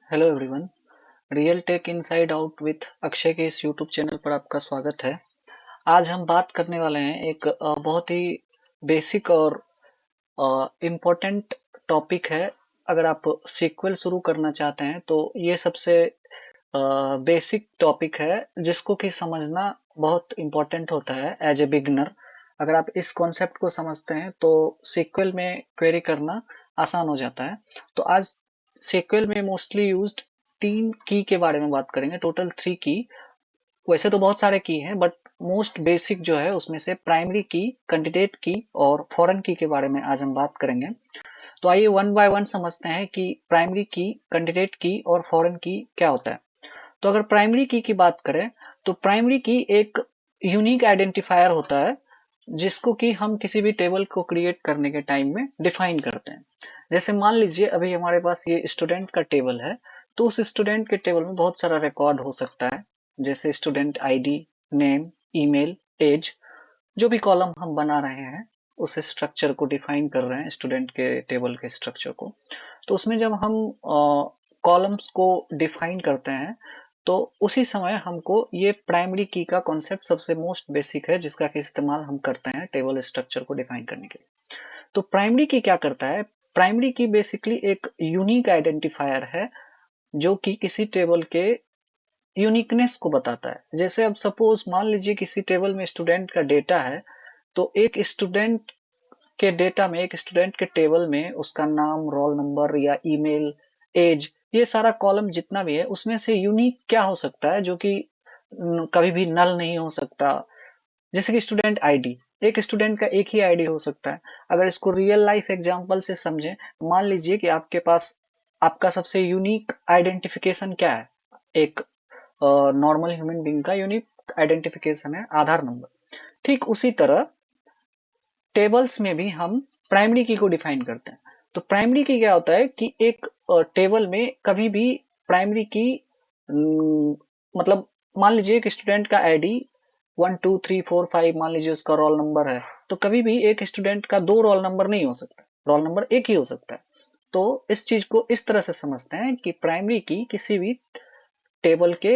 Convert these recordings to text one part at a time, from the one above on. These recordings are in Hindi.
Hello everyone. Real tech inside out with Akshay के इस यूट्यूब चैनल पर आपका स्वागत है। आज हम बात करने वाले हैं एक बहुत ही बेसिक और इम्पोर्टेंट टॉपिक है। अगर आप सीक्वल शुरू करना चाहते हैं तो ये सबसे बेसिक टॉपिक है जिसको कि समझना बहुत इम्पोर्टेंट होता है एज ए बिगनर। अगर आप इस कॉन्सेप्ट को समझते हैं तो सीक्वल में क्वेरी करना आसान हो जाता है। तो आज सीक्वल में मोस्टली यूज्ड 3 की के बारे में बात करेंगे, टोटल 3 की। वैसे तो बहुत सारे की हैं बट मोस्ट बेसिक जो है उसमें से प्राइमरी की, कैंडिडेट की और फॉरेन की के बारे में आज हम बात करेंगे। तो आइए वन बाय वन समझते हैं कि प्राइमरी की, कैंडिडेट की और फॉरेन की क्या होता है। तो अगर प्राइमरी की बात करें तो प्राइमरी की एक यूनिक आइडेंटिफायर होता है जिसको कि हम किसी भी टेबल को क्रिएट करने के टाइम में डिफाइन करते हैं। जैसे मान लीजिए अभी हमारे पास ये स्टूडेंट का टेबल है, तो उस स्टूडेंट के टेबल में बहुत सारा रिकॉर्ड हो सकता है, जैसे student ID, name, email, age. जो भी कॉलम हम बना रहे हैं उस स्ट्रक्चर को डिफाइन कर रहे हैं, स्टूडेंट के टेबल के स्ट्रक्चर को। तो उसमें जब हम कॉलम्स को डिफाइन करते हैं तो उसी समय हमको ये प्राइमरी की का कॉन्सेप्ट सबसे मोस्ट बेसिक है जिसका कि इस्तेमाल हम करते हैं टेबल स्ट्रक्चर को डिफाइन करने के लिए। तो प्राइमरी की क्या करता है? प्राइमरी की बेसिकली एक यूनिक आइडेंटिफायर है जो कि किसी टेबल के यूनिकनेस को बताता है। जैसे अब सपोज मान लीजिए किसी टेबल में स्टूडेंट का डेटा है, तो एक स्टूडेंट के डेटा में, एक स्टूडेंट के टेबल में उसका नाम, रोल नंबर या ईमेल, एज, ये सारा कॉलम जितना भी है उसमें से यूनिक क्या हो सकता है जो कि कभी भी नल नहीं हो सकता। जैसे कि स्टूडेंट आईडी, एक स्टूडेंट का एक ही आईडी हो सकता है। अगर इसको रियल लाइफ एग्जांपल से समझें, मान लीजिए कि आपके पास आपका सबसे यूनिक आइडेंटिफिकेशन क्या है? एक नॉर्मल ह्यूमन बीइंग का यूनिक आइडेंटिफिकेशन है आधार नंबर। ठीक उसी तरह टेबल्स में भी हम प्राइमरी की को डिफाइन करते हैं। तो प्राइमरी की क्या होता है कि एक टेबल में कभी भी प्राइमरी की मतलब मान लीजिए एक स्टूडेंट का आईडी 1 2 3 4 5, मान लीजिए उसका रोल नंबर है, तो कभी भी एक स्टूडेंट का दो रोल नंबर नहीं हो सकता, रोल नंबर एक ही हो सकता है। तो इस चीज को इस तरह से समझते हैं कि प्राइमरी की किसी भी टेबल के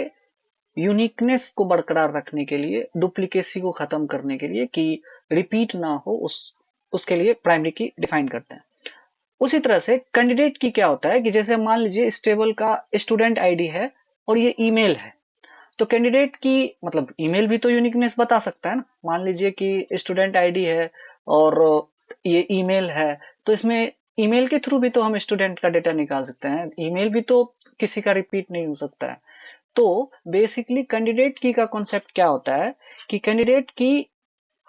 यूनिकनेस को बरकरार रखने के लिए, डुप्लीकेसी को खत्म करने के लिए, कि रिपीट ना हो उसके लिए प्राइमरी की डिफाइन करते हैं। उसी तरह से कैंडिडेट की क्या होता है कि जैसे मान लीजिए इस टेबल का स्टूडेंट आईडी है और ये ईमेल है, तो कैंडिडेट की मतलब ईमेल भी तो यूनिकनेस बता सकता है ना। मान लीजिए कि स्टूडेंट आईडी है और ये ईमेल है, तो इसमें ईमेल के थ्रू भी तो हम स्टूडेंट का डेटा निकाल सकते हैं, ईमेल भी तो किसी का रिपीट नहीं हो सकता है। तो बेसिकली कैंडिडेट की का कॉन्सेप्ट क्या होता है कि कैंडिडेट की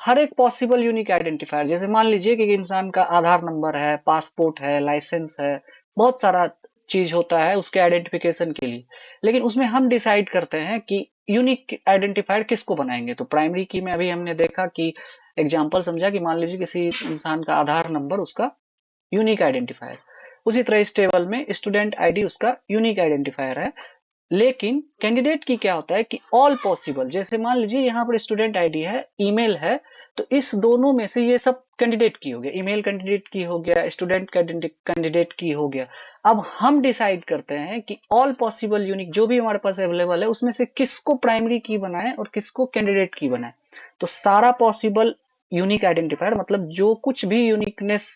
हर एक पॉसिबल यूनिक आइडेंटिफायर, जैसे मान लीजिए कि इंसान का आधार नंबर है, पासपोर्ट है, लाइसेंस है, बहुत सारा चीज होता है उसके आइडेंटिफिकेशन के लिए, लेकिन उसमें हम डिसाइड करते हैं कि यूनिक आइडेंटिफायर किसको बनाएंगे। तो प्राइमरी की में अभी हमने देखा कि एग्जाम्पल समझा कि मान लीजिए किसी इंसान का आधार नंबर उसका यूनिक आइडेंटिफायर, उसी तरह इस टेबल में स्टूडेंट आईडी उसका यूनिक आइडेंटिफायर है। लेकिन कैंडिडेट की क्या होता है कि ऑल पॉसिबल, जैसे मान लीजिए यहाँ पर स्टूडेंट आईडी है, ईमेल है, तो इस दोनों में से ये सब कैंडिडेट की हो गया, ईमेल कैंडिडेट की हो गया, स्टूडेंट कैंडिडेट की हो गया। अब हम डिसाइड करते हैं कि ऑल पॉसिबल यूनिक जो भी हमारे पास अवेलेबल है उसमें से किसको प्राइमरी की बनाए और किसको कैंडिडेट की बनाए। तो सारा पॉसिबल यूनिक आइडेंटिफायर मतलब जो कुछ भी यूनिकनेस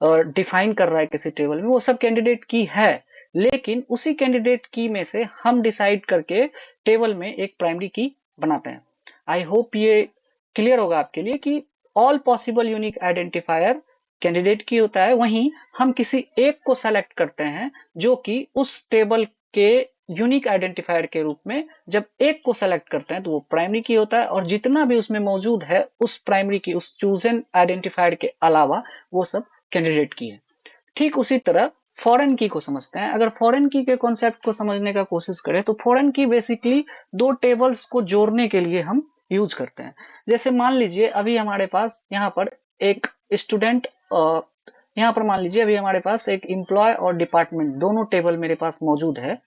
डिफाइन कर रहा है किसी टेबल में, वो सब कैंडिडेट की है। लेकिन उसी कैंडिडेट की में से हम डिसाइड करके टेबल में एक प्राइमरी की बनाते हैं। आई होप ये क्लियर होगा आपके लिए कि all possible unique identifier candidate की होता है, वहीं हम किसी एक को सेलेक्ट करते हैं जो कि उस टेबल के यूनिक आइडेंटिफायर के रूप में, जब एक को सेलेक्ट करते हैं तो वो प्राइमरी की होता है, और जितना भी उसमें मौजूद है उस प्राइमरी की, उस चूजन आइडेंटिफायर के अलावा, वो सब कैंडिडेट की है। ठीक उसी तरह फॉरेन की को समझते हैं। अगर फॉरेन की के कॉन्सेप्ट को समझने का कोशिश करें तो फॉरेन की बेसिकली दो टेबल्स को जोड़ने के लिए हम यूज करते हैं। जैसे मान लीजिए अभी हमारे पास यहाँ पर एक स्टूडेंट, यहाँ पर मान लीजिए अभी हमारे पास एक एम्प्लॉय और डिपार्टमेंट दोनों टेबल मेरे पास मौजूद है,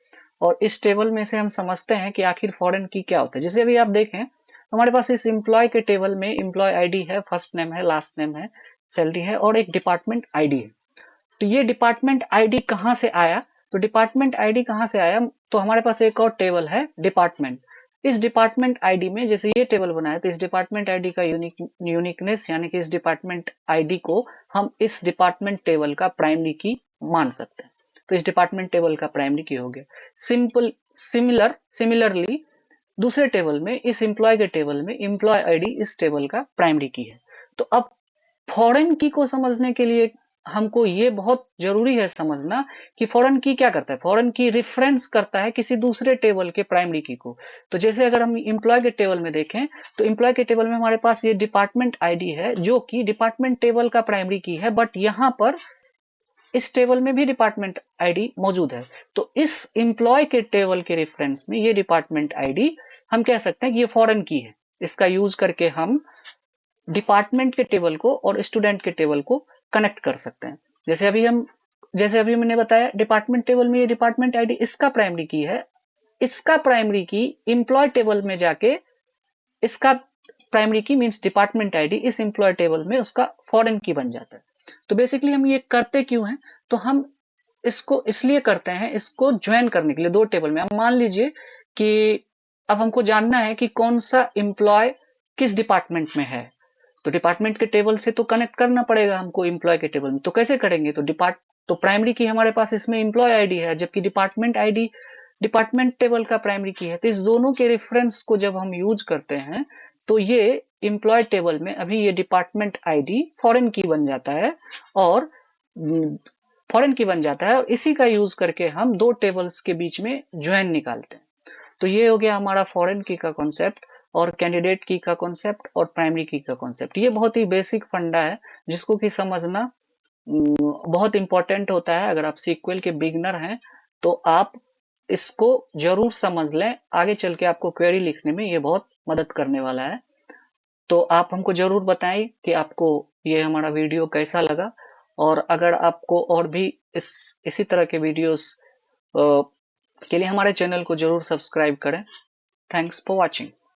और इस टेबल में से हम समझते हैं कि आखिर फॉरेन की क्या होता है। जैसे अभी आप देखें तो हमारे पास इस एम्प्लॉय के टेबल में एम्प्लॉय आईडी है, फर्स्ट नेम है, लास्ट नेम है, सैलरी है, और एक डिपार्टमेंट आईडी है। तो ये डिपार्टमेंट आईडी कहाँ से आया? तो डिपार्टमेंट आईडी कहाँ से आया? तो हमारे पास एक और टेबल है डिपार्टमेंट। इस डिपार्टमेंट आईडी में जैसे ये टेबल बनाया तो इस डिपार्टमेंट आईडी का यूनिकनेस यानी कि इस डिपार्टमेंट आईडी को हम इस डिपार्टमेंट टेबल का प्राइमरी की मान सकते हैं। तो इस डिपार्टमेंट टेबल का प्राइमरी की हो गया। सिमिलरली दूसरे टेबल में, इस एम्प्लॉय के टेबल में एम्प्लॉय आईडी इस टेबल का प्राइमरी की है। तो अब फॉरेन की को समझने के लिए हमको ये बहुत जरूरी है समझना कि फॉरेन की क्या करता है। फॉरेन की रिफरेंस करता है किसी दूसरे टेबल के प्राइमरी की को। तो जैसे अगर हम एम्प्लॉय के टेबल में देखें तो एम्प्लॉय के टेबल में हमारे पास ये डिपार्टमेंट आईडी है जो कि डिपार्टमेंट टेबल का प्राइमरी की है, बट यहाँ पर इस टेबल में भी डिपार्टमेंट आईडी मौजूद है। तो इस एम्प्लॉय के टेबल के रेफरेंस में ये डिपार्टमेंट आईडी हम कह सकते हैं कि ये फॉरेन की है। इसका यूज करके हम डिपार्टमेंट के टेबल को और स्टूडेंट के टेबल को कनेक्ट कर सकते हैं। जैसे अभी मैंने बताया डिपार्टमेंट टेबल में ये डिपार्टमेंट आईडी इसका प्राइमरी की है, इसका प्राइमरी की एम्प्लॉय टेबल में जाके इसका प्राइमरी की मींस डिपार्टमेंट आईडी इस एम्प्लॉय टेबल में उसका फॉरेन की बन जाता है। तो बेसिकली हम ये करते क्यों हैं? तो हम इसको इसलिए करते हैं, इसको ज्वाइन करने के लिए दो टेबल में। अब मान लीजिए कि अब हमको जानना है कि कौन सा एम्प्लॉय किस डिपार्टमेंट में है, तो डिपार्टमेंट के टेबल से तो कनेक्ट करना पड़ेगा हमको एम्प्लॉय के टेबल में। तो कैसे करेंगे? तो प्राइमरी की हमारे पास इसमें एम्प्लॉय आईडी है, जबकि डिपार्टमेंट आईडी डिपार्टमेंट टेबल का प्राइमरी की है। तो इस दोनों के रेफरेंस को जब हम यूज करते हैं तो ये एम्प्लॉय टेबल में अभी ये डिपार्टमेंट आईडी फॉरेन की बन जाता है और इसी का यूज करके हम दो टेबल्स के बीच में ज्वाइन निकालते हैं। तो ये हो गया हमारा फॉरेन की का कॉन्सेप्ट और कैंडिडेट की का कॉन्सेप्ट और प्राइमरी की का कॉन्सेप्ट। ये बहुत ही बेसिक फंडा है जिसको कि समझना बहुत इंपॉर्टेंट होता है। अगर आप सीक्वल के बिगनर हैं तो आप इसको जरूर समझ लें, आगे चल के आपको क्वेरी लिखने में ये बहुत मदद करने वाला है। तो आप हमको जरूर बताएं कि आपको ये हमारा वीडियो कैसा लगा, और अगर आपको और भी इसी तरह के वीडियोस के लिए हमारे चैनल को जरूर सब्सक्राइब करें। Thanks for watching.